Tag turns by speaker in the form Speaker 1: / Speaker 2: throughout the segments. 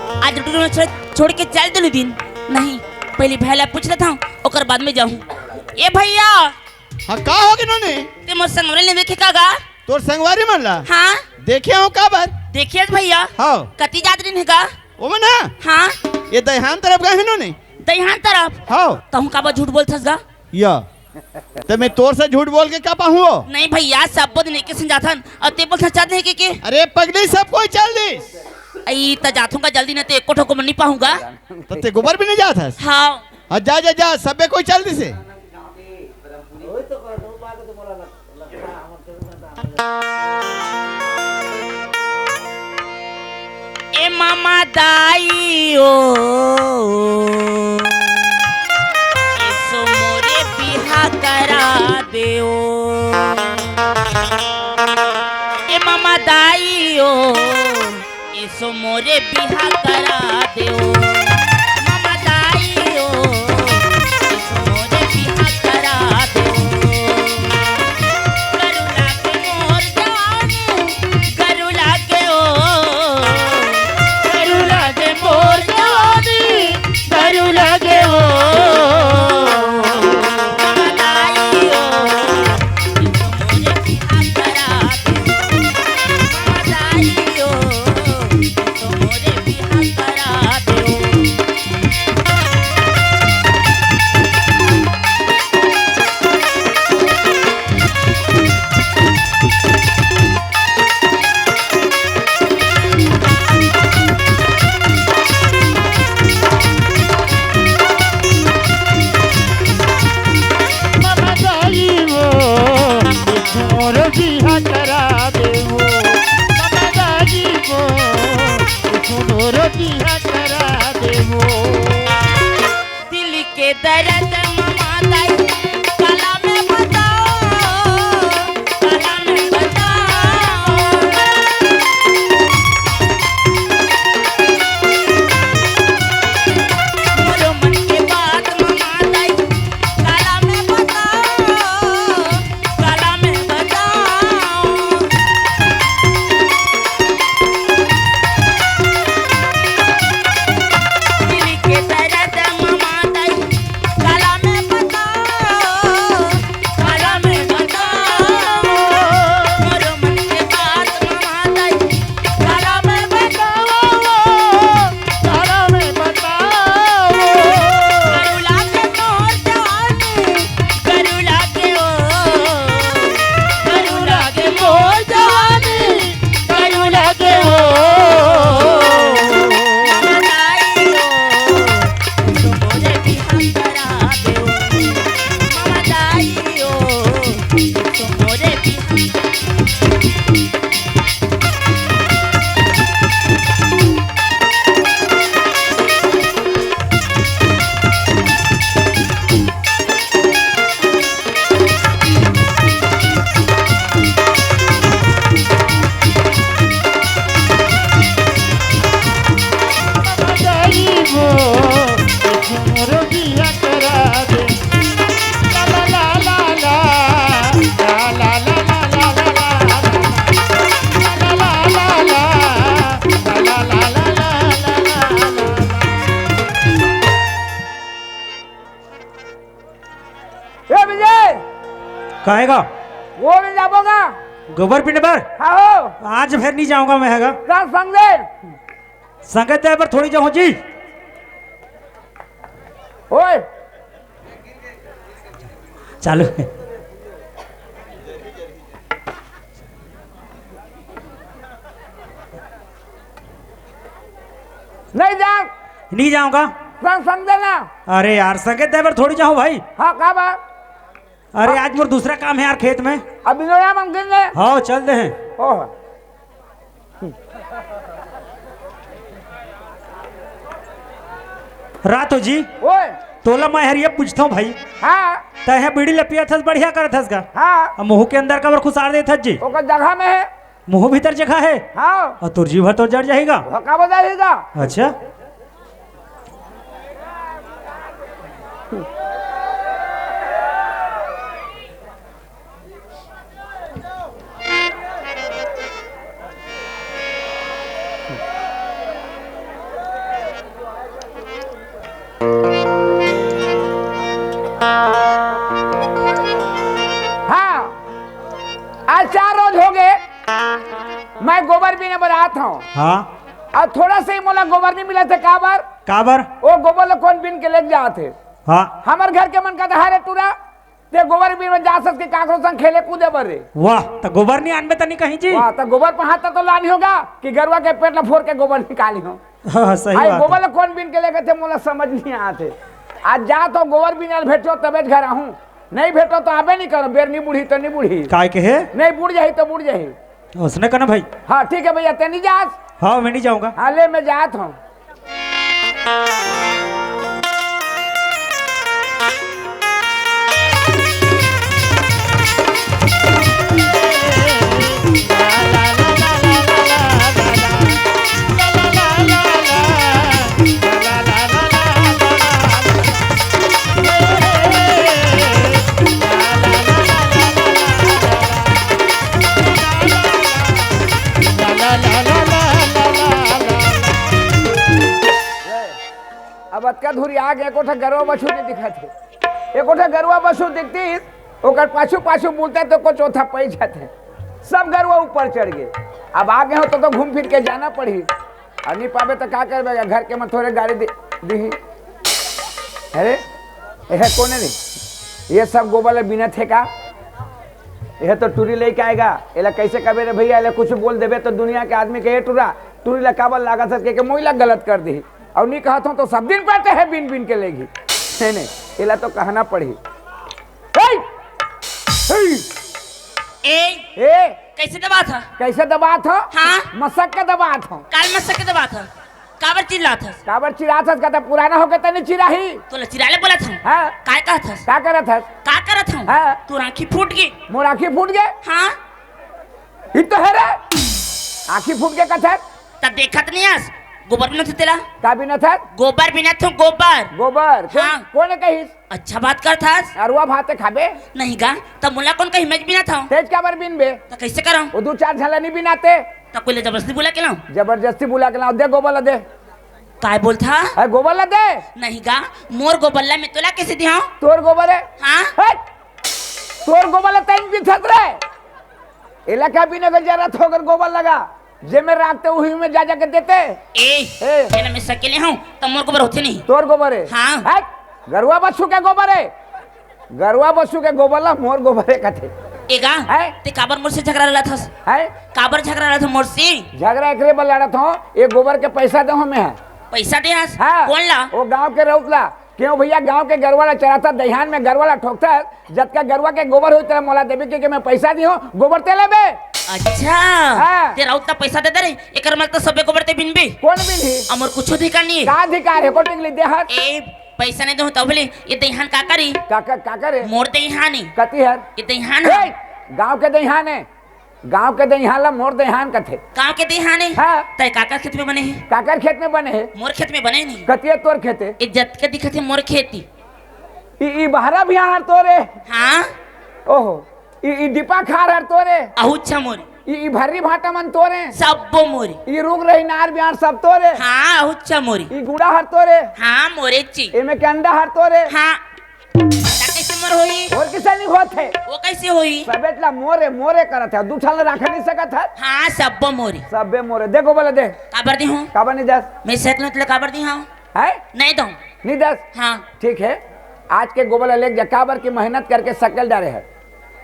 Speaker 1: आज डॉक्टर ने छोड़ के चल दिलू दिन नहीं पहले भैया पूछ रहा था और बाद में जाऊं। ए भैया
Speaker 2: हाँ का हो गिनोने
Speaker 1: ते मोर संगवारी ने देखे कागा
Speaker 2: तोर संगवारी मन ला
Speaker 1: हाँ
Speaker 2: देखे हो का बार
Speaker 1: देखिए भैया
Speaker 2: हाँ
Speaker 1: कति जात दिन है का
Speaker 2: ओ मना
Speaker 1: हाँ
Speaker 2: ये दहयान तरफ गए हिनोने
Speaker 1: दहिहान तरफ
Speaker 2: हाँ
Speaker 1: कहूं का बा झूठ बोलथस गा
Speaker 2: या तो मैं तोर से झूठ बोल के का पाहूं
Speaker 1: नहीं भैया सब दिन एक से जाथन और ते बोलथा चाहते हैं के
Speaker 2: अरे पगड़ी सब कोई चल दी
Speaker 1: आई त जाथूंगा जल्दी न ते एको ठोको नहीं पाऊंगा
Speaker 2: तो ते गोबर भी नहीं जात है
Speaker 1: हाँ
Speaker 2: जा जा जा सबे कोई चल दी से
Speaker 1: ए मामा दाई ओ इसो मोरे बिहा करा देओ ए मामा दाई ओ इसो मोरे बिहा करा देओ मामा दाई ओ इसो मोरे बिहा करा देओ करू लागे मोर जानी करू लागे ओ मामा दाई ओ इसो मोरे बिहा करा देओ मामा दाई ओ इसो मोरे बिहा करा देओ
Speaker 3: मामा दाई वो मोर बिहा करा देवो मामा दाई वो मोर बिहा करा देवो
Speaker 1: दिल के दर्द मामा दाई काला में बताओ काला में बताओ मोरो मन के बात मामा दाई काला में बताओ काला में बताओ दिल के दर्द मामा दाई काला में बताओ काला में बताओ मोरो मन के बात मामा दाई काला में बताओ
Speaker 3: तारा में बताओ
Speaker 1: करू लागे मोर जानी करू लागे ओ करू लागे मोर जानी
Speaker 3: करू लागे हो
Speaker 1: मामा दाई ओ तो मोरे बिहा करा देओ मामा दाई ओ तो मोरे बिहा
Speaker 3: मामा दाई वो मोर बिहा करा दे ला ला ला ला ला ला ला ला ला ला ला ला ला
Speaker 4: ए विजय
Speaker 5: कहेगा
Speaker 4: वो में जाबोगा
Speaker 5: गोबर पीने पर
Speaker 4: हाँ हो
Speaker 5: आज फिर नहीं जाऊंगा मैं हैगा
Speaker 4: संग संगेर
Speaker 5: संगत है पर थोड़ी जाऊं जी
Speaker 4: ओए
Speaker 5: चालू
Speaker 4: नहीं जा
Speaker 5: नहीं जाऊंगा
Speaker 4: संग संग देना
Speaker 5: अरे यार संगत है पर थोड़ी जाऊं भाई
Speaker 4: हाँ का बात
Speaker 5: अरे आज मोर दूसरा काम है यार खेत में
Speaker 4: अभी नया मंदिर ने
Speaker 5: हाँ चल दे हैं
Speaker 4: ओह
Speaker 5: रात हो जी
Speaker 4: ओए
Speaker 5: तोला मैं हर ये पूछता हूँ भाई
Speaker 4: हाँ
Speaker 5: तह बीड़ी लपिया थस बढ़िया कर थस का
Speaker 4: हाँ
Speaker 5: अब मुंह के अंदर कबर खुसार दे थस जी
Speaker 4: ओकर जगह में है
Speaker 5: मुंह भीतर जगह है
Speaker 4: हाँ
Speaker 5: और तुर जी भर तो जड़ जाएगा
Speaker 4: वो का बताइएगा
Speaker 5: अच्छा
Speaker 4: हाँ, आज 4 रोज हो गए मैं गोबर भी नहीं बनात हूँ
Speaker 5: हाँ
Speaker 4: और थोड़ा से ही मोला गोबर नहीं मिला थे काबर
Speaker 5: काबर
Speaker 4: वो गोबर लो कौन बिन के ले जात थे
Speaker 5: हाँ
Speaker 4: हमार घर के मन का दहारे टूरा ते गोबर बिन में जा सके काकरो संग खेले कूदे बरे
Speaker 5: वाह तो गोबर नहीं आनबे तनी कहीं जी।
Speaker 4: वाह तो गोबर पर हाथ तो लानी होगा कि गरुआ के पेट ला फोड़ के गोबर निकाली हो
Speaker 5: हाँ सही
Speaker 4: आई
Speaker 5: बात
Speaker 4: गोबर
Speaker 5: है।
Speaker 4: लो कौन बिन के लेके थे मोला समझ नहीं आते आज जा तो गोबर बिन भेटो तबे घर आहूं नहीं भेटो तो आबे नहीं करो बेर नहीं बूढ़ी तो नहीं बूढ़ी
Speaker 5: काय के है
Speaker 4: नहीं बुढ़ जाही तो बुढ़ जाही
Speaker 5: उसने कहना भाई।
Speaker 4: हाँ ठीक है भैया तेनी जास
Speaker 5: हाँ मैं नहीं जाऊंगा।
Speaker 4: हाँ ले मैं जात हूँ अब अतका धूरी आ गया कोठा गरुआ बछू नहीं दिखा थे एक कोठा गरुआ बछू दिखती ओकर पाछू पाछू बोलते तो को चौथा पै जाते सब गरुआ ऊपर चढ़ गए अब आगे हो तो घूम फिर के जाना पड़ी और नहीं पावे तो क्या करबेगा घर के में थोड़े गाड़ी दी अरे यह कौन है ये सब गोबर बिना थे का यह तो टूरी लेके आएगा एला कैसे कबे रे भैया एला कुछ बोल देवे तो दुनिया के आदमी के टूरी ला काबल लागा सके के मोइला गलत कर दी और नहीं कहा तो सब दिन पड़ते है बिन बिन के लेगी नहीं एला तो कहना पड़ी ए
Speaker 1: कैसे दबा था
Speaker 4: कैसे दबा था
Speaker 1: हाँ?
Speaker 4: मसक के दबा था
Speaker 1: काल में सके दबा था काबर चिल्ला था
Speaker 4: काबर चिरा था कहता पुराना हो गया तने चिराही
Speaker 1: तो चिराले बोला था
Speaker 4: हाँ
Speaker 1: काय कहा था
Speaker 4: क्या करत था
Speaker 1: का करत हूँ
Speaker 4: हाँ?
Speaker 1: तू आँखी फूट गई
Speaker 4: मोर आँखी फूट गए
Speaker 1: हाँ
Speaker 4: ये तो है रे आँखी फूट के कथा
Speaker 1: तब देखा तो नहीं आज गोबर बिना थे तेरा
Speaker 4: का भी न था
Speaker 1: गोबर बिना थे गोबर
Speaker 4: गोबर
Speaker 1: हाँ।
Speaker 4: कौन कही
Speaker 1: अच्छा बात कर था
Speaker 4: अरुआ भाते खाबे
Speaker 1: नहीं गा तब मुला कौन कहीं मैं बिना था
Speaker 4: तेज का बर बिन बे
Speaker 1: तो कैसे करा
Speaker 4: वो 2-4 झला नहीं बिनाते
Speaker 1: तब कोई जबरदस्ती बोला के लाऊं
Speaker 4: जबरदस्ती बुला के लाओ दे गोबर ला दे
Speaker 1: काय बोल था
Speaker 4: है गोबर ला दे
Speaker 1: नहीं गा मोर गोबल्ला में तोला कैसे दिया
Speaker 4: तोर गोबर है
Speaker 1: हाँ
Speaker 4: तोर गोबर ला तैन भी थत रहे इलाका भी नगर जरा थोकर गोबर लगा जे में राखते हुई में जा के देते
Speaker 1: ए मैं सकेले हूँ तब मोर गोबर होते नहीं
Speaker 4: तोर गोबर है
Speaker 1: हाँ
Speaker 4: गरुआ बच्चू के गोबर है गरुआ बच्चू के गोबर ला मोर गोबर है कथे
Speaker 1: एगा ते काबर मोर से झगड़ा रहा था
Speaker 4: है
Speaker 1: काबर झगड़ा रहा था मोर से
Speaker 4: झगड़ा एकरे पर लड़ा था ये गोबर के पैसा दे हमें है
Speaker 1: पैसा दे आज
Speaker 4: हाँ
Speaker 1: कौन ला
Speaker 4: वो गांव के रउतला क्यों भैया गांव के गरवाला चराता दहियान में गरवाला ठोकता जब का गरवा के गोबर हो तेरा मोला देवी के मैं पैसा दी हूँ गोबर तेले बे
Speaker 1: अच्छा
Speaker 4: हाँ।
Speaker 1: तेरा उतना पैसा दे दे रे एकर मतलब तो सबे गोबर ते बिन बे
Speaker 4: कौन बिन ही
Speaker 1: अमर कुछ अधिकार नहीं
Speaker 4: का अधिकार है कोटिंग ली दे हाथ
Speaker 1: ए पैसा नहीं दो तब बोले ये दहियान का करी
Speaker 4: का करे
Speaker 1: मोर दहियान है
Speaker 4: कती है
Speaker 1: ये दहियान है
Speaker 4: गांव के दहियान है गांव के दहियान ला मोर दहियान कथे
Speaker 1: गांव के दहियान है
Speaker 4: हाँ।
Speaker 1: तय काका खेत में बने हैं
Speaker 4: काकर खेत में बने है
Speaker 1: मोर खेत में बने नहीं
Speaker 4: कतिये तोर खेते
Speaker 1: इज्जत के दिखत है मोर खेती
Speaker 4: ई बहरा भी हार तोरे
Speaker 1: हाँ
Speaker 4: ओहो ई डिपा खार हर तोरे
Speaker 1: अहुच्छा मोरी
Speaker 4: ई भर्री भाटा मन तोरे
Speaker 1: सबो मोरी
Speaker 4: ई रुक रही नार बिहार सब तोरे
Speaker 1: हाँ अहुच्छा मोरी
Speaker 4: ई गुड़ा हर तोरे
Speaker 1: हाँ मोरे ची
Speaker 4: एमे के अंडा हर तोरे
Speaker 1: हाँ ता कैसे मोर होई
Speaker 4: और किसे नहीं होत है
Speaker 1: वो कैसे होई
Speaker 4: सबेतला मोरे मोरे करत है दूठा ला रख नहीं सकत है
Speaker 1: हाँ सबो मोरी
Speaker 4: सबे मोरे देखो बोले दे
Speaker 1: काबर दी हूँ
Speaker 4: काबर नहीं दस
Speaker 1: मैं सेट में काबर दी हूँ
Speaker 4: है
Speaker 1: नहीं दो
Speaker 4: नहीं दस
Speaker 1: हाँ
Speaker 4: ठीक है आज के गोबर ले जा काबर की मेहनत करके सकल डाले है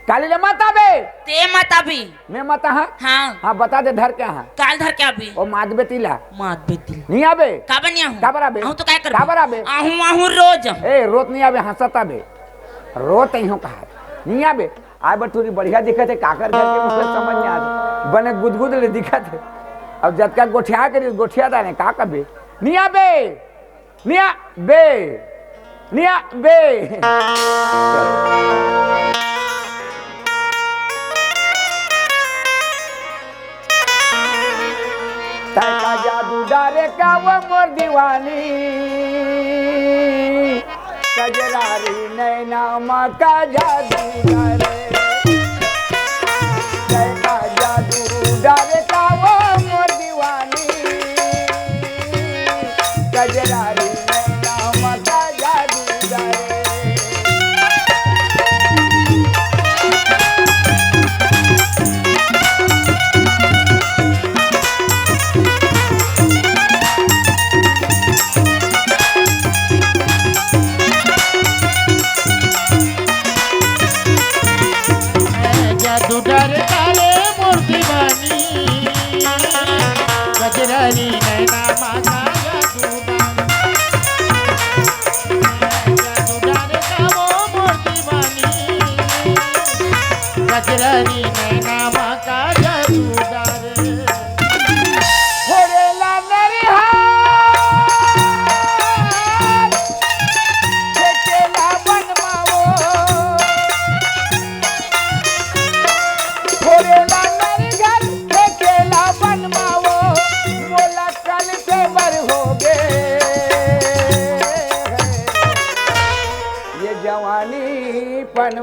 Speaker 4: काली ले माता बे
Speaker 1: ते माता भी
Speaker 4: मैं माता हाँ
Speaker 1: हाँ
Speaker 4: हाँ बता दे धर क्या हाँ
Speaker 1: काल धर क्या भी
Speaker 4: ओ मात बेतीला
Speaker 1: मात बेती
Speaker 4: नहीं आबे
Speaker 1: काबर नहीं आहूँ
Speaker 4: काबर आबे
Speaker 1: आहूँ तो क्या कर
Speaker 4: काबर आबे
Speaker 1: आहूँ आहूँ रोज
Speaker 4: ए रोत नहीं आबे हंसता बे रोत नहीं हो कहा नहीं आबे आए बट थोड़ी बढ़िया दिखत है काकर घर के मुझे समझ नहीं आ रही बने गुदगुद ले दिखत है अब जब का गोठिया करी गोठिया दाने का कबे नहीं आबे नहीं आबे नहीं आबे का जादू डारे का वो मोर दीवानी कजरारी नैना माँ का जादू डारे का जादू डारे का वो मोर दीवानी कजरारी नैना माँ का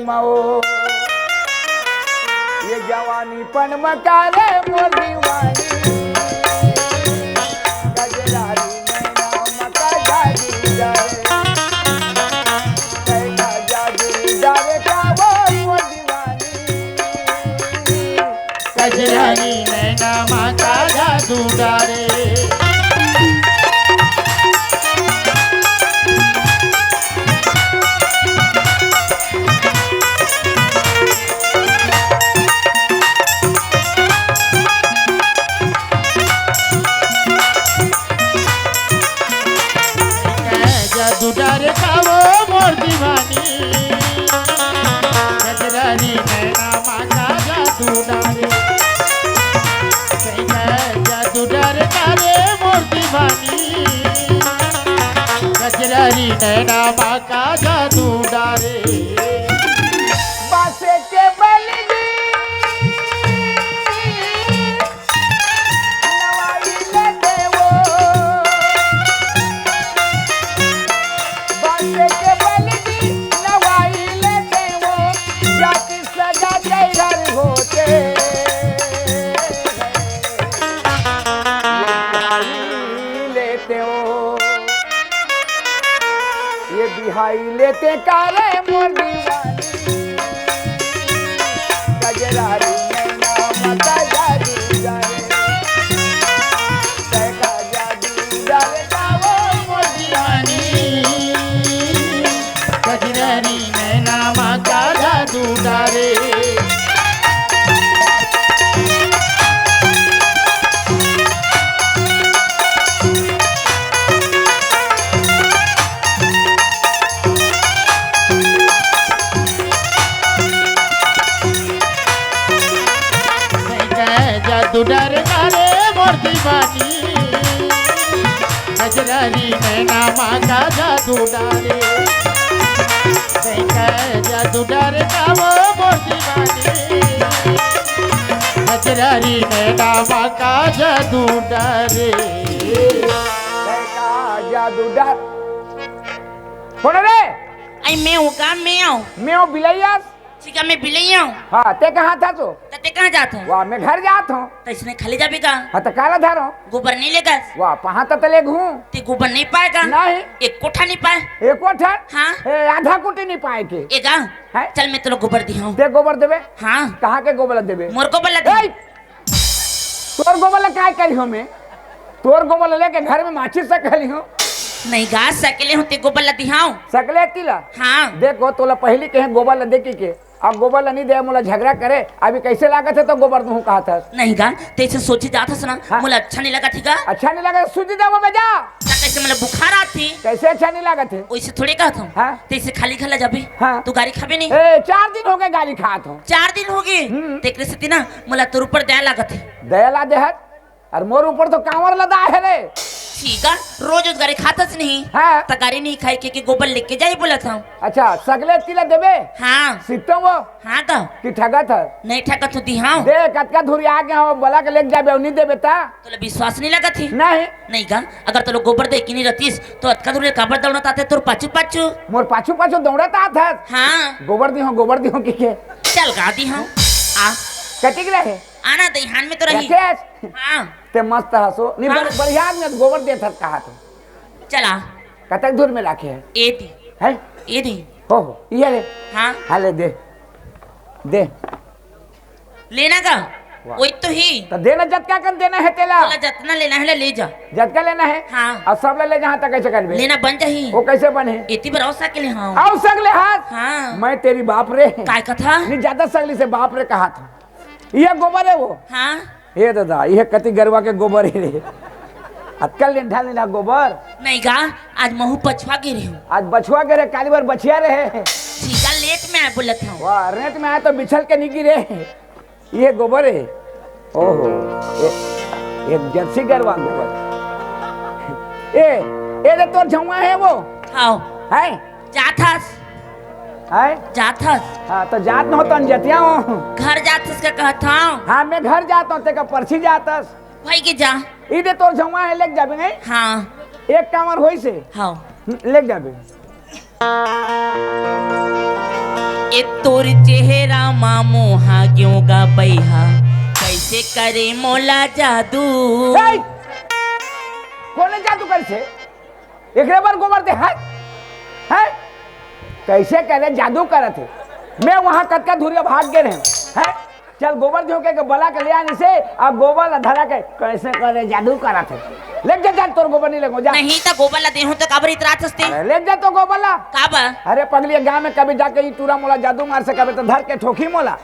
Speaker 4: मो ये जवानी पन मकारे मोर दीवानी गजरारी नैना मका जादी जारे कैला जादी जारे का वो मोर दीवानी
Speaker 3: गजरानी नैना माता जादू डारे जादू डारे का वो मोर दीवानी गजरानी नैना माता जादू डारे जादू डारे का रे मोर दीवानी गजरानी नैना माता जादू डारे
Speaker 4: बासे के बलगी नवाई ले देवो बासे के बलगी नवाई ले देवो जाति सजा जैरर होते लेते हो ये बिहाई लेते कारे मोर दीवानी गजरारी नैना मता जादू जारे तैका जादू जारे का वो मोर दीवानी
Speaker 3: गजरानी नैना माता जादू डारे जादू डर कारे मोर दीवानी गजरानी नैना माता जादू डारे जादू डर का वो मोर दीवानी गजरानी नैना माता जादू डारे
Speaker 4: तैका जादू डर कौन रे
Speaker 1: आई मैं हूँ का
Speaker 4: मैं हूँ बिलैया
Speaker 1: ठीक है मैं बिलैया हूँ
Speaker 4: हाँ ते कहाँ था तू
Speaker 1: ते कहाँ जाता हूँ
Speaker 4: वाह मैं घर जात हूँ
Speaker 1: तो इसने खाली जा भी का
Speaker 4: हाँ तो काला धारो
Speaker 1: गोबर नहीं लेगा
Speaker 4: वाह पहाँ तो तले घूम
Speaker 1: ते गोबर नहीं पाएगा
Speaker 4: नहीं
Speaker 1: एक कोठा नहीं पाए
Speaker 4: एक कोठा
Speaker 1: हाँ
Speaker 4: आधा कुटी नहीं पाए के
Speaker 1: एक आ
Speaker 4: है?
Speaker 1: चल मैं तेरे गोबर दी हूँ
Speaker 4: ते गोबर देवे
Speaker 1: हाँ
Speaker 4: कहाँ के गोबर देवे
Speaker 1: मोर गोबर
Speaker 4: ए,
Speaker 1: लगी
Speaker 4: तोर गोबर क्या करी हो मैं तोर गोबर लेके घर में माचिस से करी हूँ
Speaker 1: नहीं गा सकेले हूँ ते गोबर लदी हाँ
Speaker 4: सकले तिला
Speaker 1: हाँ
Speaker 4: देखो तोला पहली कहे गोबर ला देखी के अब गोबर ला नहीं दे मोला झगड़ा करे अभी कैसे लागत है तो गोबर दूँ कहा था
Speaker 1: नहीं गा तेरे सोची जाता सुना
Speaker 4: हाँ?
Speaker 1: मुझे अच्छा नहीं लगा ठीक है
Speaker 4: अच्छा नहीं लगा सूजी जाओ में जा
Speaker 1: कैसे मतलब बुखार आती
Speaker 4: कैसे अच्छा नहीं लागत है
Speaker 1: वैसे थोड़े कहता हूँ
Speaker 4: हाँ?
Speaker 1: तेरे खाली खला जाबे
Speaker 4: हाँ?
Speaker 1: तू गाड़ी खाबे नहीं
Speaker 4: 4 दिन हो गए गाली खात हूँ
Speaker 1: 4 दिन हो गए तेरे से ना मुला तोर ऊपर दया लागत है
Speaker 4: दयाला देहत और मोर ऊपर तो कांवर लदा है रे
Speaker 1: ठीक है रोज उस गाड़ी खाता से नहीं
Speaker 4: हाँ?
Speaker 1: तो गाड़ी नहीं खाई के गोबर लेके जाई बोला था
Speaker 4: अच्छा सगले तिला देवे
Speaker 1: हाँ
Speaker 4: सीखतो वो
Speaker 1: हाँ तो
Speaker 4: कि ठगा था
Speaker 1: नहीं ठका तू दी हाँ
Speaker 4: दे कतका धुरी आ गया हो बोला के लेके जाबे नहीं देबे ता
Speaker 1: तो विश्वास नहीं लगा थी
Speaker 4: नहीं
Speaker 1: नहीं गा अगर तो लोग गोबर दे की नहीं रहतीस तो अतका दूर काबर दौड़त आते तोर पाछू पाछू
Speaker 4: मोर पाछू पाछू दौड़ता था
Speaker 1: हाँ
Speaker 4: गोबर दी हो के
Speaker 1: चल गा दी हाँ आ
Speaker 4: कटिक रहे
Speaker 1: आना दहीहान में तो रही
Speaker 4: रखेश
Speaker 1: हाँ
Speaker 4: ते मस्त हसो नहीं
Speaker 1: हाँ।
Speaker 4: बढ़िया में गोबर देता कहा तो
Speaker 1: चला
Speaker 4: कतक दूर में रखे है
Speaker 1: ए दी
Speaker 4: है
Speaker 1: ए दी
Speaker 4: हो ये ले
Speaker 1: हाँ
Speaker 4: हाले दे दे
Speaker 1: लेना का
Speaker 4: वाह।
Speaker 1: वही तो ही
Speaker 4: तो देना जतका कर देना है तेला
Speaker 1: बोला जितना लेना है ले जा
Speaker 4: जतका लेना है
Speaker 1: हाँ
Speaker 4: और सब ले जहाँ तक कैसे कर
Speaker 1: लेना बन जाही
Speaker 4: वो कैसे बने
Speaker 1: इतनी बराव सा के लिए हाँ
Speaker 4: आओ सगले हाथ
Speaker 1: हाँ
Speaker 4: मैं तेरी बाप रे
Speaker 1: काय कथा
Speaker 4: नहीं ज्यादा सगली से बाप रे कहा था ये गोबर है वो
Speaker 1: हाँ
Speaker 4: ये दादा ये कति गरवा के गोबर ही रे अक्कल लेंठा लेना गोबर
Speaker 1: नहीं गा आज महू पछवा गिरी हूँ
Speaker 4: आज बछुआ के रे काली बार बछिया रहे
Speaker 1: सीधा लेट में आया बोला था
Speaker 4: वाह रेत में आया तो बिछल के नहीं गिरे ये गोबर है ओहो एक जर्सी गरवा गोबर ए रे तोर झुआ है वो
Speaker 1: हाँ
Speaker 4: है
Speaker 1: जाथस
Speaker 4: है
Speaker 1: जाथस
Speaker 4: हाँ तो जात न हो तो जतिया हो
Speaker 1: घर जाथस का कहता हूँ
Speaker 4: हाँ मैं घर जाता हूँ तेका पर्ची जातस
Speaker 1: भाई के जा
Speaker 4: इधे तोर झुआ है लेके जाबे नहीं
Speaker 1: हाँ
Speaker 4: एक कामर होई से
Speaker 1: हाँ
Speaker 4: लेके जाबे
Speaker 1: ए तोर चेहरा मामो हाग्यों का बैहा कैसे करे मोला जादू
Speaker 4: ए! कौन जादू कर से एकरे बार गोबर दे है कैसे करे जादू करत है मैं वहां कटका धुरिया भाग गए हैं है चल गोबर झोंके के बला के ले आने से अब गोबर धरा के कैसे करे जादू करत है ले जा जा तोर गोबर नहीं लगो जा
Speaker 1: नहीं तो गोबर ला देहूं तो काबर इतरा हंसते
Speaker 4: अरे ले जा तो गोबर ला
Speaker 1: काबर
Speaker 4: अरे पगली गांव में कभी जाके ई टूरा मोला जादू मार से कभी तो धर के ठोकी मोला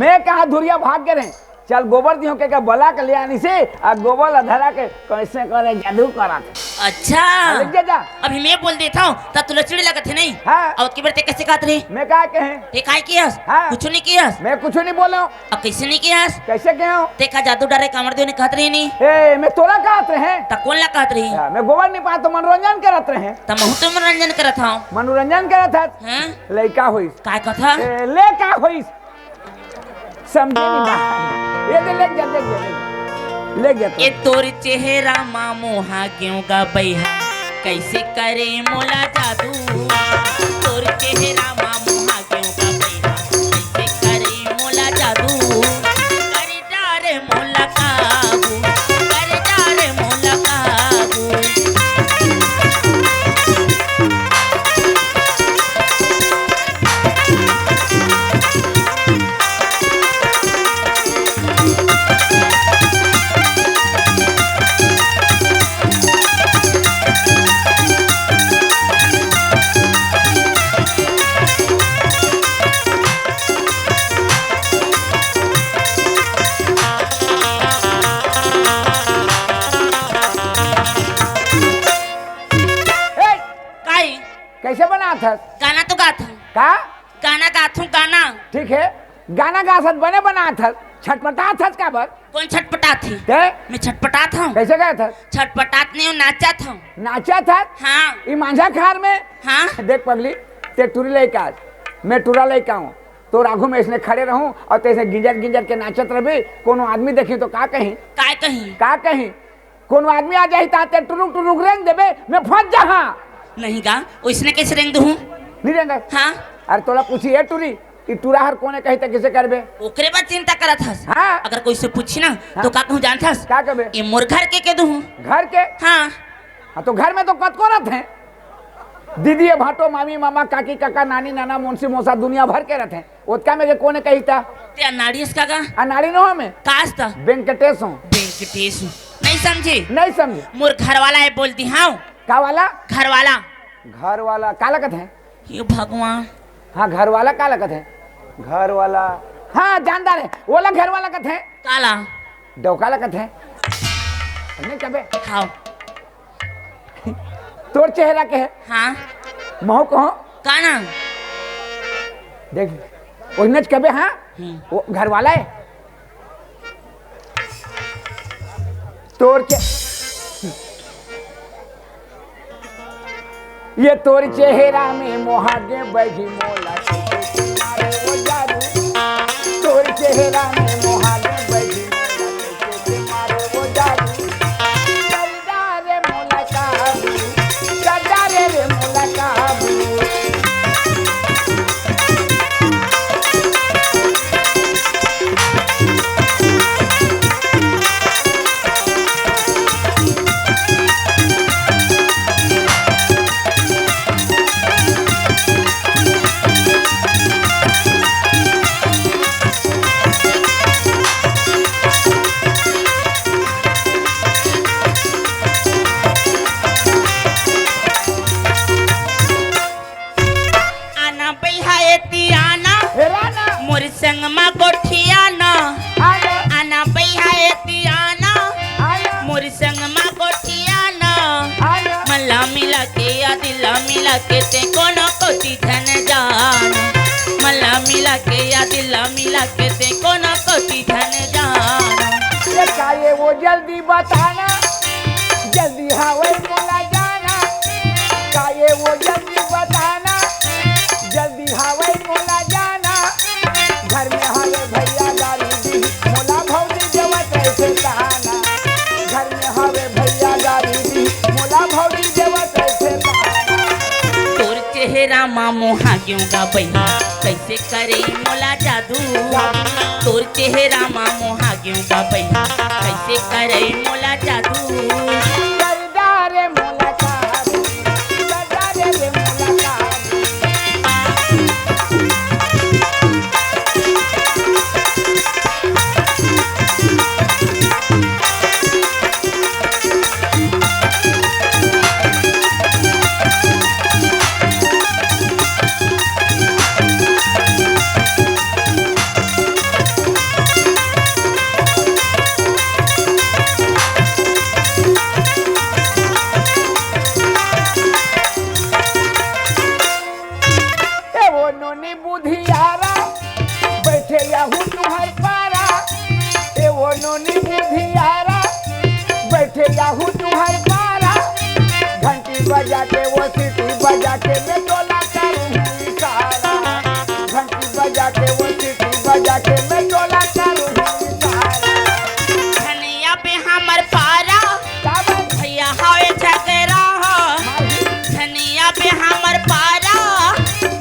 Speaker 4: मैं कहा धुरिया भाग गए हैं चल गोबर दियो के बला के ले आनी से आ गोबर ला धरा के कैसे करे जादू करत
Speaker 1: अच्छा
Speaker 4: ले जा जा
Speaker 1: अभी मैं बोल देता हूँ तब तुला चिड़ी लगत है नहीं
Speaker 4: हाँ।
Speaker 1: और की बरते कैसे कहत रही
Speaker 4: मैं कहा कहे
Speaker 1: ते काय कियास
Speaker 4: हाँ।
Speaker 1: कुछ नहीं कियास
Speaker 4: मैं कुछ नहीं बोला हूँ
Speaker 1: अब कैसे नहीं कियास
Speaker 4: कैसे कहे हूँ
Speaker 1: देखा जादू डरे कामर दियो ने कहत रही नहीं
Speaker 4: ए मैं तोरा कहत रहे
Speaker 1: त कौन ला कहत रही
Speaker 4: मैं गोबर नहीं पाया तो मनोरंजन करत रहे
Speaker 1: त महु तो मनोरंजन करत हूं
Speaker 4: मनोरंजन करत है
Speaker 1: हैं
Speaker 4: लड़का हुई
Speaker 1: काय कथा
Speaker 4: ले का हुई समझे नहीं बात ये ले जा
Speaker 1: ए तोर चेहरा मामो हाग्यों का बैहा कैसे करे मोला जादू तोर चेहरा मामो हाग्यों का बैहा कैसे करे मोला जादू कर डारे मोला काबू कर डारे मोला काबू
Speaker 4: कैसे बना था
Speaker 1: गाना तो गाता हूँ
Speaker 4: का
Speaker 1: गाना गाता हूँ गाना
Speaker 4: ठीक है गाना गा सत बने बना था छटपटा था का बर
Speaker 1: कौन छटपटा थी
Speaker 4: ते
Speaker 1: मैं छटपटा था
Speaker 4: कैसे गया था
Speaker 1: छटपटात नहीं हूँ नाचा था
Speaker 4: नाचा था
Speaker 1: हाँ
Speaker 4: ई मांझा खार में
Speaker 1: हाँ
Speaker 4: देख पगली ते टूरी लेके आज मैं टूरा लेके आऊँ तो राघु में इसने खड़े रहूं और तैसे गिंजर गिंजर के नाचत रहे कोनो आदमी देखी तो का कहीं कोनो आदमी आ जाही ताते टुरुक टुरुक रेंग देबे मैं फंस जहा
Speaker 1: नहीं गा उसने कैसे रेंग दूँ
Speaker 4: नहीं रेंग
Speaker 1: हाँ
Speaker 4: अरे तोला पूछी है टूरी ई टूरा हर कोने कही त किसे करबे
Speaker 1: ओकरे बाद चिंता करत हस
Speaker 4: हाँ।
Speaker 1: अगर कोई से पूछी ना तो का कहूँ जानत हस
Speaker 4: का करबे
Speaker 1: ये मोर घर के दूँ
Speaker 4: घर के
Speaker 1: हाँ
Speaker 4: हाँ तो घर में तो कतको रहते हैं दीदी भाटो मामी मामा काकी काका नानी नाना मुंशी मौसा दुनिया भर के रहते हैं ओतका में के कोने कही था
Speaker 1: ते नाड़ीस का गा
Speaker 4: अनाड़ी नो हमें
Speaker 1: कास था
Speaker 4: वेंकटेश हूँ
Speaker 1: वेंकटेश नहीं समझे
Speaker 4: नहीं समझे
Speaker 1: मोर घर वाला है बोलती हाँ
Speaker 4: का वाला
Speaker 1: घर वाला
Speaker 4: का लगत है
Speaker 1: ये भगवान
Speaker 4: हाँ घर वाला का लगत है घर वाला हाँ जानदार है वाला घर वाला कथ है
Speaker 1: काला
Speaker 4: डौका लगत है नहीं कबे
Speaker 1: खाओ
Speaker 4: तोर चेहरा के है
Speaker 1: हाँ
Speaker 4: महू कहो
Speaker 1: काना
Speaker 4: देख ओनच कबे हाँ वो घर वाला है तोर ये तोर चेहरा में मोहागे बैठी मोला मारे वो जादू तोर चेहरा में मोहागे बैठी मोला मारे वो जादू सरदारे मोला काबू सरदारे रे मोला काबू
Speaker 1: मिला के ते कोनो कोती धन जान मला मिला के या दिला मिला के ते कोनो कोती धन जान
Speaker 4: ये काये वो जल्दी बताना जल्दी हवे मोला जाना काये वो जल्दी बताना जल्दी हवे मोला जाना घर में हवे भैया गाड़ी दी मोला भौजी देवा कैसे कहाना घर में हवे भैया गाड़ी दी मोला भौजी देवा कैसे कहाना
Speaker 1: रामा मोहा क्यों का भैया कैसे करे मोला जादू तोर चेहरा मा मोहा क्यों का भैया कैसे करे मोला जादू
Speaker 4: सरदारे मुलाकात सरदारे रे मुलाकात ए वो नोनी बुधियारा बैठे याहू तुहर पारा ए वो नोनी बुधियारा बैठे याहू तुहर पारा घंटी बजा के वो सीटी बजा के मैं टोला करूँ इशारा घंटी बजा के वो सीटी बजा के मैं टोला करूँ इशारा
Speaker 1: धनिया पे हमर पारा
Speaker 4: काबर
Speaker 1: भैया हावे झगड़ा हो धनिया पे हमर पारा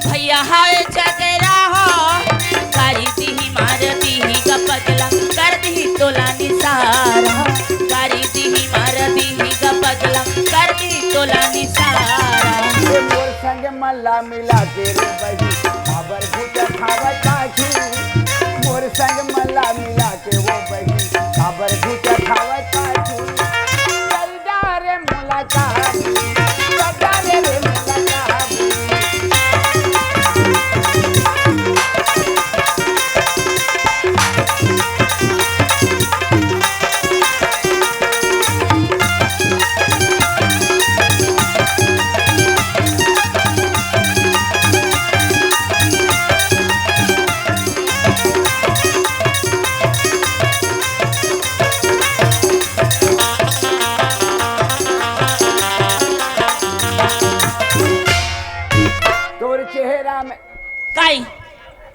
Speaker 1: भैया हावे झगड़ा हो गाड़ी दी मार दी का पगला कर दी तोला निसारा गाड़ी दी मार दी का पगला कर दी तोला निसारा
Speaker 4: ए मोर संग मल्ला मिला के रे बही खबर घुट खावत पाछी मोर संग मल्ला मिला के वो बही खबर घुट खावत पाछी सरदारे मुलाकात सरदारे रे मुलाकात तोर चेहरा में
Speaker 1: काई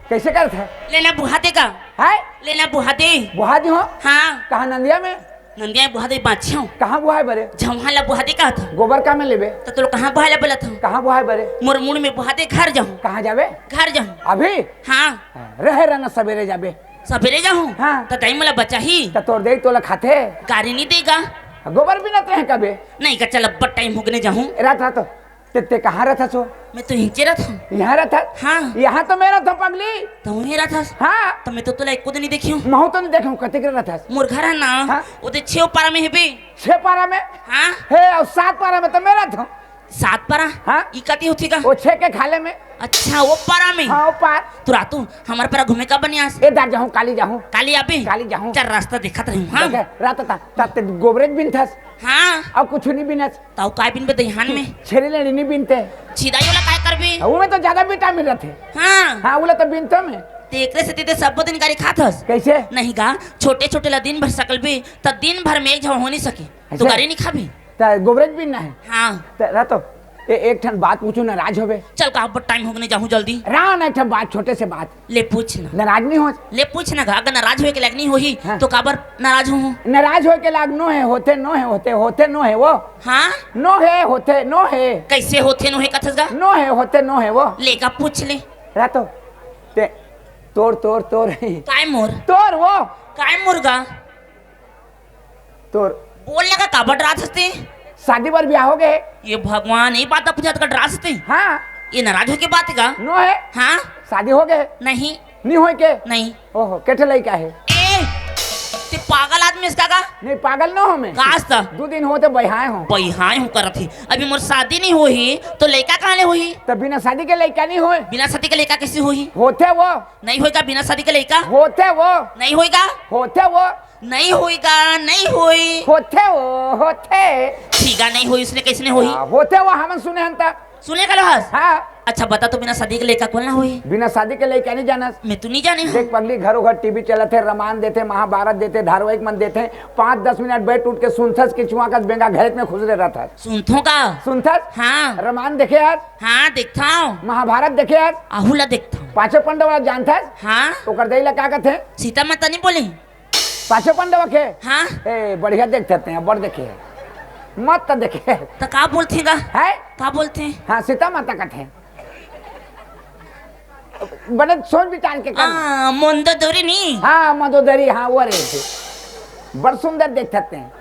Speaker 4: कैसे करत है
Speaker 1: लेना बुहाते का
Speaker 4: है
Speaker 1: लेना बुहाते
Speaker 4: बुहादी हो
Speaker 1: हाँ
Speaker 4: कहाँ नंदिया में
Speaker 1: नंदिया बुहाते बाछियों
Speaker 4: कहाँ बुहाए बरे
Speaker 1: झमहाला बुहाते का था
Speaker 4: गोबर का में लेबे
Speaker 1: तो तू कहाँ बहाला बोला था
Speaker 4: कहाँ बुहाए बरे
Speaker 1: मोर मुड़ में बुहाते घर जाऊँ
Speaker 4: कहाँ जाबे
Speaker 1: घर जाऊँ
Speaker 4: अभी
Speaker 1: हाँ
Speaker 4: रहे रहना सवेरे जाबे
Speaker 1: सवेरे जाऊँ
Speaker 4: हाँ।
Speaker 1: तो टाइम मला बचा ही
Speaker 4: तो तोर दे तोला खाते
Speaker 1: गाड़ी नहीं देगा
Speaker 4: गोबर भी नते हैं कबे
Speaker 1: नहीं का चल अब टाइम होगने जाऊँ
Speaker 4: रात रात ते कहाँ रहता सो
Speaker 1: मैं तो हिंचे रहा था
Speaker 4: यहाँ रहता
Speaker 1: हाँ
Speaker 4: यहाँ तो मेरा था पगली
Speaker 1: तो वहीं रहा था
Speaker 4: हाँ
Speaker 1: तो मैं तो तुला एक दिन नहीं देखी हूँ
Speaker 4: महू तो नहीं देखूं कते कर रहता
Speaker 1: मोर घर है ना
Speaker 4: हाँ।
Speaker 1: उधर 6 पारा में है बे
Speaker 4: 6 पारा में
Speaker 1: हाँ
Speaker 4: है और 7 पारा में तो मेरा था
Speaker 1: 7 पारा
Speaker 4: हाँ।
Speaker 1: इकती होती का
Speaker 4: वो 6 के खाले में
Speaker 1: अच्छा वो पारा में
Speaker 4: हाँ वो पार
Speaker 1: तू रातू हमारे पारा घूमे का बनिया
Speaker 4: ए दार जाऊं काली जाऊं
Speaker 1: काली आपे
Speaker 4: काली जाऊं
Speaker 1: चल रास्ता देखा था हाँ
Speaker 4: देखे, रात था ताते गोबरेज बिन थस
Speaker 1: हाँ
Speaker 4: अब कुछ नहीं बिनस
Speaker 1: ताऊ काय बिन पे दहिहान में
Speaker 4: छेरी लेनी नहीं बिनते
Speaker 1: छिदाई वाला काय कर बे
Speaker 4: वो में तो ज्यादा विटामिन रहते
Speaker 1: हाँ
Speaker 4: हाँ वो तो बिनते में
Speaker 1: तेकरे से तेते सब दिन गाड़ी खाथस
Speaker 4: कैसे
Speaker 1: नहीं का छोटे छोटे ला दिन भर सकल बे तब दिन भर में एक झड़ हो नहीं सके तो
Speaker 4: अच्छा।
Speaker 1: गाड़ी नहीं खाबी
Speaker 4: तो गोबरेज बिन ना है
Speaker 1: हाँ
Speaker 4: तो रातो एक ठन बात पूछू नाराज होबे
Speaker 1: चल का अब टाइम होगने जाऊँ जल्दी
Speaker 4: राव एक ठन बात छोटे से बात
Speaker 1: ले पूछ ना
Speaker 4: नाराज नहीं हो
Speaker 1: ले पूछ ना अगर नाराज होए के लायक नहीं होही
Speaker 4: हाँ।
Speaker 1: तो काबर नाराज हूँ
Speaker 4: नाराज हो के लाग नो है होते नो है होते नो है वो
Speaker 1: हाँ
Speaker 4: नो है होते नो है
Speaker 1: कैसे होते नो है कथस गा
Speaker 4: नो है होते नो है वो
Speaker 1: लेका पूछ ले
Speaker 4: रातो ते तोर तोर तोर
Speaker 1: काय मोर
Speaker 4: तोर वो
Speaker 1: काय मुर्गा
Speaker 4: तोर
Speaker 1: बोल लगा काबर रात हंसते
Speaker 4: शादी पर ब्याह हो गए
Speaker 1: ये भगवान ये बात पूछा का डरा सकते
Speaker 4: हाँ
Speaker 1: ये नाराज हो के बात है का
Speaker 4: नो है
Speaker 1: हाँ
Speaker 4: शादी हो गए
Speaker 1: नहीं
Speaker 4: नहीं हो के
Speaker 1: नहीं
Speaker 4: ओहो केठे लड़का है
Speaker 1: ए ते पागल आदमी इसका का
Speaker 4: नहीं पागल ना हो मैं
Speaker 1: कास्त
Speaker 4: 2 दिन होते बहाए हो
Speaker 1: बहिहाय हूँ करत थी अभी मोर शादी नहीं हुई तो लड़का कहाँ ले हुई
Speaker 4: तो बिना शादी के लड़का नहीं होए
Speaker 1: बिना शादी के लड़का कैसे हुई
Speaker 4: होते वो
Speaker 1: नहीं होएगा बिना शादी के लड़का
Speaker 4: होते वो
Speaker 1: नहीं होएगा
Speaker 4: होते वो
Speaker 1: नहीं होएगा नहीं हुई
Speaker 4: होते वो होते
Speaker 1: ठीक है नहीं हुई उसने कैसे नहीं हुई
Speaker 4: होते वो हम सुने हंता
Speaker 1: सुने का लोहस
Speaker 4: हाँ
Speaker 1: अच्छा बता तो बिना शादी के लड़का कौन ना हुई
Speaker 4: बिना शादी के लड़का नहीं जाना
Speaker 1: मैं तो नहीं जाने हूँ
Speaker 4: देख पगली घरों घर टीवी चलते रामायण देते महाभारत देते धारावाहिक मन देते 5-10 मिनट बैठ उठ के सुनथस की चुआ का बेंगा घर में खुश रहता था
Speaker 1: सुनथों का
Speaker 4: सुनथस
Speaker 1: हाँ
Speaker 4: रामायण देखे यार
Speaker 1: हाँ देखता हूँ
Speaker 4: महाभारत देखे यार
Speaker 1: आहुला देखता हूँ
Speaker 4: पांचों पांडव वाला जानता है
Speaker 1: हाँ
Speaker 4: ओकर दैला क्या कहते हैं
Speaker 1: सीता माता नहीं बोली
Speaker 4: पांचों पांडव के
Speaker 1: हाँ
Speaker 4: ए बढ़िया देखते हैं बड़ देखे मत तो देखे
Speaker 1: तो का बोलते हैं
Speaker 4: है
Speaker 1: का बोलते हैं
Speaker 4: हाँ सीता माता कहते हैं बड़े सोच विचार के कर।
Speaker 1: मंदोदरी नहीं।
Speaker 4: हाँ मदोदरी, हाँ वो रहे थे, बड़ सुंदर देख सकते हैं।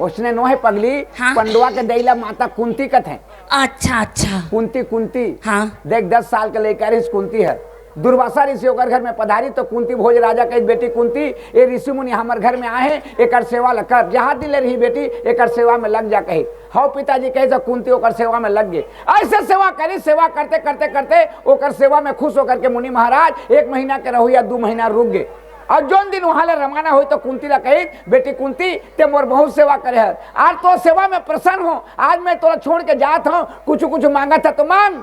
Speaker 4: उसने नोहे पगली
Speaker 1: हाँ?
Speaker 4: पंडवा के दैला माता कुंती कथ है।
Speaker 1: अच्छा अच्छा।
Speaker 4: कुंती कुंती
Speaker 1: हाँ।
Speaker 4: देख 10 साल के लेकर इस कुंती है। दुर्वासा ऋषि होकर घर में पधारी तो कुंती भोज राजा कही बेटी कुंती ये ऋषि मुनि हमारे घर में आए हैं एक सेवा कर जहाँ दिले रही बेटी एक सेवा में लग जा कही। हाँ पिताजी कहे तो कुंती ओकर सेवा में लग गए। ऐसे सेवा करी, सेवा करते करते करते ओकर सेवा में खुश होकर के मुनि महाराज 1 महीना के रहो या 2 महीना रुक गए। और जोन दिन वहां ले रवाना हुई तो कुंती ला कही बेटी कुंती ते मोर बहुत सेवा करे है, आज तो सेवा में प्रसन्न हो, आज मैं तोरा छोड़ के जात हूँ, कुछ कुछ मांगा था तो मांग।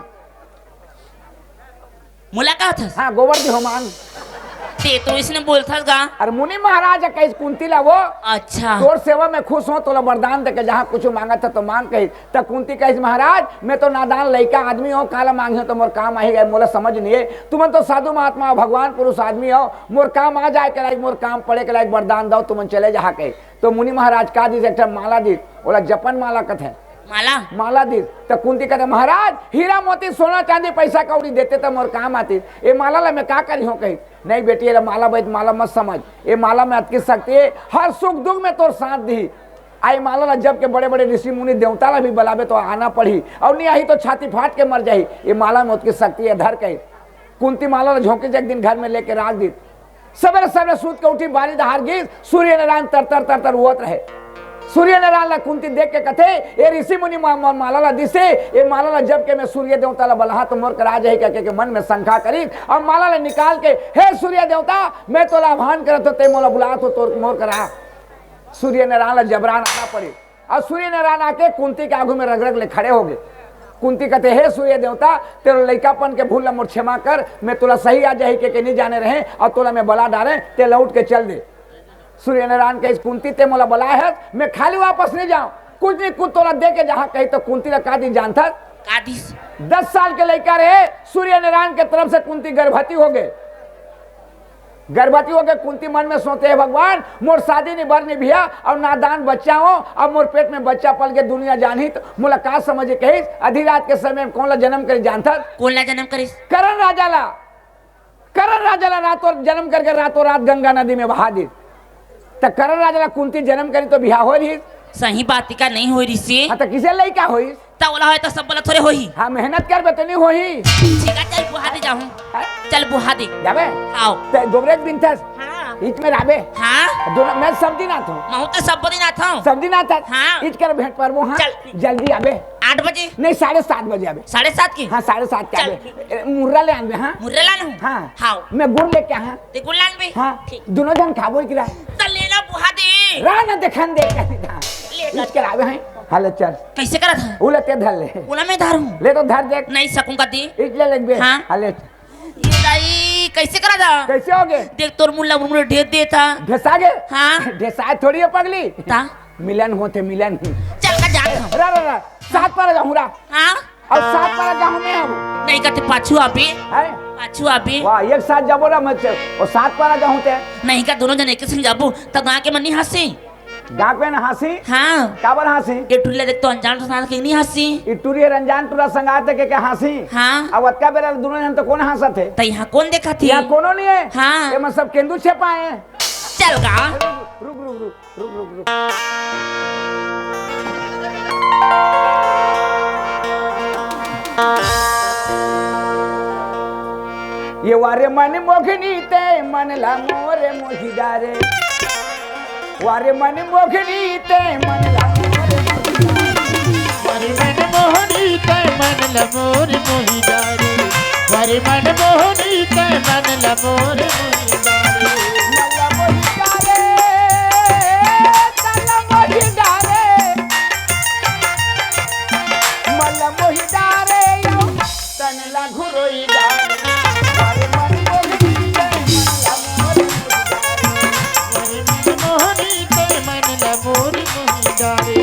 Speaker 1: मुलाकात है।
Speaker 4: हाँ गोवर्धी हो मांग।
Speaker 1: ते तो इसने बोलता गा।
Speaker 4: और मुनि महाराज कही कुंती ला वो
Speaker 1: अच्छा।
Speaker 4: तोर सेवा में खुश हो तो वरदान दे के जहाँ कुछ मांगा था तो मांग कही। तब कुंती कही महाराज मैं तो नादान लड़का आदमी हो, काला मांगे हो तो मोर काम आ ही गए, मोला समझ नहीं है, तुम तो साधु महात्मा हो, भगवान पुरुष आदमी हो, मोर काम आ जाए के लायक, मोर काम पड़े के लायक वरदान दो, तुम चले जा कही। तो मुनि महाराज का दी एक माला दी, बोला जपन माला कथ है माला दी। तो कुंती कहते महाराज हीरा मोती सोना चांदी पैसा कौड़ी देते तो मोर काम आती, ये माला ला मैं का करी हो कही। नहीं बेटी ये माला बैठ माला मत समझ, ये माला में अतकी सकती है, हर सुख दुख में तोर साथ दी। आई माला ला जब के बड़े बड़े ऋषि मुनि देवता ला भी बुलावे तो आना पड़ी, और नहीं आई तो छाती फाट के मर जाही, ये माला में उतकी सकती है धर कही। कुंती माला ला झोंके एक दिन घर में लेके राख दी। सवेरे सवेरे सूत के उठी बारी दहार गई, सूर्य नारायण तर तर तर तर हुआ रहे। सूर्य नारायण ला कुंती देख के कथे ये ऋषि मुनि माला ला दिसे, ये माला ला जब के मैं सूर्य देवता ला बलहा तो मोर करा जाही के मन में शंका करी, और माला ला निकाल के हे सूर्य देवता मैं तो आह्वान करत हो, ते मोला बुला तो तोर मोर करा। सूर्य नारायण ला जबरान आना पड़े, और सूर्य नारायण आके कुंती के आगू में रगरग ले खड़े हो गए। कुंती कहते हे सूर्य देवता तेरे लड़कापन के भूल मोर क्षमा कर, मैं तोला सही आ जाही के नहीं जाने रहे, और तोला मैं बला डाले ते लौट के चल दे। सूर्य नारायण कही कुंती ते मोला बुलाया है, मैं खाली वापस नहीं जाऊं, कुछ नहीं कुछ तोला दे के जहां कही। तो कुंती ने का दी जानता 10 साल के लड़का रहे, सूर्य नारायण के तरफ से कुंती गर्भवती हो गए। गर्भवती हो गए कुंती मन में सोचते है भगवान मोर शादी नहीं बर नहीं भैया, और नादान बच्चा हो, अब मोर पेट में बच्चा पल के दुनिया जानी तो मुलाकात समझे कही। आधी रात के समय में कौन ला जन्म करी जानता?
Speaker 1: कौन ला जन्म करी?
Speaker 4: करण राजा ला। करण राजा ला रातों जन्म करके रातों रात गंगा नदी में बहा दी। तो करण राजा ला कुंती जन्म करी तो बिहार हो रही।
Speaker 1: सही बात का नहीं हो रही सी।
Speaker 4: हाँ तो किसे लड़का होई?
Speaker 1: तवला है तो सब बोला थोड़े होही।
Speaker 4: हाँ मेहनत कर तो नहीं होही।
Speaker 1: ठीक है चल बुहा दे जाऊं। चल बुहा दे
Speaker 4: जाबे
Speaker 1: आओ
Speaker 4: ते दोबरे दिन था।
Speaker 1: हाँ
Speaker 4: इच में राबे।
Speaker 1: हाँ
Speaker 4: दोनों मैं सब दिन आता हूँ।
Speaker 1: मैं तो सब दिन आता हूँ।
Speaker 4: सब दिन आता।
Speaker 1: हाँ
Speaker 4: इच कर भेंट पर वो। हाँ
Speaker 1: चल
Speaker 4: जल्दी आबे।
Speaker 1: 8 बजे
Speaker 4: नहीं 7:30 बजे आबे।
Speaker 1: 7:30 की?
Speaker 4: हाँ 7:30 के आबे। मुर्रा ले आबे। हाँ
Speaker 1: मुर्रा लान हूँ।
Speaker 4: हाँ
Speaker 1: हाँ
Speaker 4: मैं गुड़ लेके हाँ
Speaker 1: ते गुड़ लान भी।
Speaker 4: हाँ दोनों जन खाबो की रहा।
Speaker 1: चल लेना बुहा दे।
Speaker 4: रहा ना देखन दे इच कर आबे हैं। हाल चल
Speaker 1: कैसे करा था?
Speaker 4: उलटे धर ले।
Speaker 1: उला मैं धरूं?
Speaker 4: ले तो धर देख।
Speaker 1: नहीं सकूंगा दी।
Speaker 4: इच ले लगबे।
Speaker 1: हाँ
Speaker 4: हाल
Speaker 1: ये दाई कैसे करा था?
Speaker 4: कैसे हो गए?
Speaker 1: देख तोर मुल्ला मुर्रा ढेर देता।
Speaker 4: ढेसा गए?
Speaker 1: हाँ
Speaker 4: ढेसा थोड़ी है पगली।
Speaker 1: ता
Speaker 4: मिलन होते मिलन।
Speaker 1: चल का जा।
Speaker 4: रा 7 पर जाऊँ रा।
Speaker 1: हाँ
Speaker 4: और 7 पर जाऊँ मैं अब।
Speaker 1: नहीं कहते पाछू आबे।
Speaker 4: है
Speaker 1: पाछू आबे।
Speaker 4: वाह एक साथ जाबो ना मत और 7 पर जाऊँ ते।
Speaker 1: नहीं का दोनों जने एक संग जाबो त गां के मनी हंसी।
Speaker 4: गाँव पे ना हंसी?
Speaker 1: हाँ
Speaker 4: काबर हंसी?
Speaker 1: ये टुल्ले देख तो अनजान संसार के नहीं हंसी।
Speaker 4: इटूरी रंजान टूरा संगात के हंसी।
Speaker 1: हाँ
Speaker 4: अब अतका बेरा दोनों जन तो कौन हंसत है?
Speaker 1: तो यहाँ कौन देखा थी?
Speaker 4: यहाँ कोनो नहीं है।
Speaker 1: हाँ
Speaker 4: ये मैं सब केंदू छपाए हैं।
Speaker 1: चल गा।
Speaker 4: रुक रुक रुक रुक रुक रुक ये वारे मन मोखनी ते मन ला मोरे मोहिदारे। वारे मन मोखनी ते मन ला
Speaker 3: वारे मन मोहनी ते मन लमोर मोहिदारे। वारे मन मोहनी ते मन लमोर मोहिदारे।
Speaker 4: मल्ला मोहिदारे तल्ला मोहिदारे। मल्ला मोहिदारे यो तनला घुरोई दारे। वारे मन मोखनी ते मन ला मोरे
Speaker 3: वारे मन मोहनी ते मन लमोर मोहिदारे।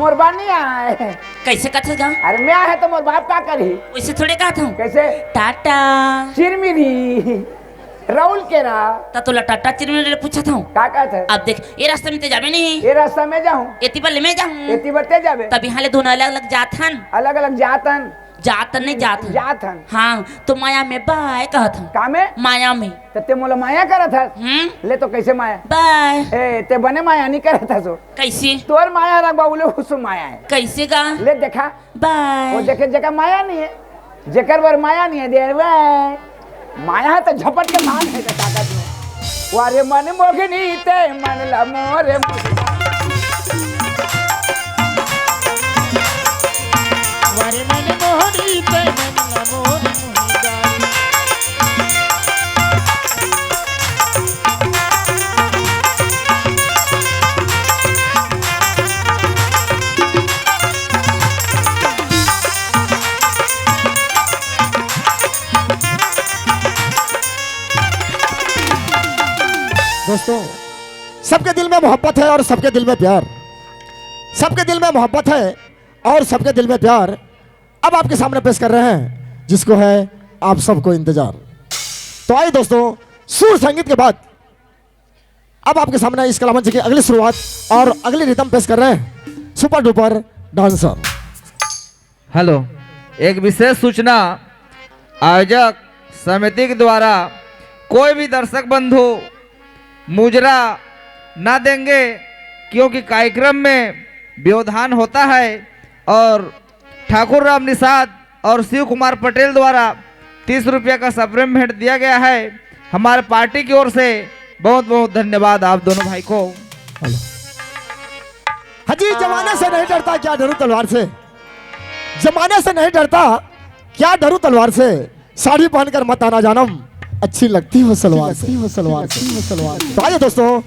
Speaker 4: मोर बानी आए
Speaker 1: कैसे कथस गा
Speaker 4: अरे मैं है तो मोर बाप का करी
Speaker 1: वैसे थोड़े कहता हूँ
Speaker 4: कैसे
Speaker 1: टाटा
Speaker 4: चिरमिरी राहुल केरा
Speaker 1: ता तो टाटा चिरमिरे पूछा था
Speaker 4: का कहते
Speaker 1: अब देख ये रास्ते में ते जावे नहीं
Speaker 4: ये रास्ता में जाऊं
Speaker 1: एती पर ले में जाऊं
Speaker 4: एती बरते जावे
Speaker 1: तभी हाले दोनों अलग अलग जाथन
Speaker 4: अलग अलग जातन
Speaker 1: जातन नहीं जाथन
Speaker 4: जातन
Speaker 1: हाँ तो माया में बाय कहत हूँ
Speaker 4: का में
Speaker 1: माया में
Speaker 4: ते मोला माया करत था ले तो कैसे माया
Speaker 1: बाय
Speaker 4: ए ते बने माया नहीं करत था सो
Speaker 1: कैसे
Speaker 4: तोर माया रख बाबूले हुसु माया है
Speaker 1: कैसे गा
Speaker 4: ले देखा
Speaker 1: बाय
Speaker 4: वो देखे जगह माया नहीं है जेकर बर माया नहीं है देर बाय माया है तो झपट के भाग है ताकत में वारे मन मोगनी ते मन ला मोरे
Speaker 3: वारे मन मोहनी ते मन ला मोर मुहिदारी
Speaker 6: दोस्तों सबके दिल में मोहब्बत है और सबके दिल में प्यार, सबके दिल में मोहब्बत है और सबके दिल में प्यार। अब आपके सामने पेश कर रहे हैं जिसको है आप सबको इंतजार। तो आइए दोस्तों, सुर संगीत के बाद अब आपके सामने इस कलामंच की अगली शुरुआत और अगली रिदम पेश कर रहे हैं सुपर डुपर डांसर।
Speaker 7: हेलो, एक विशेष सूचना। आयोजक समिति के द्वारा कोई भी दर्शक बंधु मुजरा ना देंगे, क्योंकि कार्यक्रम में व्यवधान होता है और ठाकुर राम निषाद और शिव कुमार पटेल द्वारा 30 रुपये का सप्रेम भेंट दिया गया है। हमारे पार्टी की ओर से बहुत बहुत धन्यवाद आप दोनों भाई को।
Speaker 6: हाजी, जमाने से नहीं डरता क्या डरूं तलवार से, जमाने से नहीं डरता क्या डरूं तलवार से। साड़ी पहनकर मत आना जानम, अच्छी लगती हो सलवार से। तो आइए दोस्तों।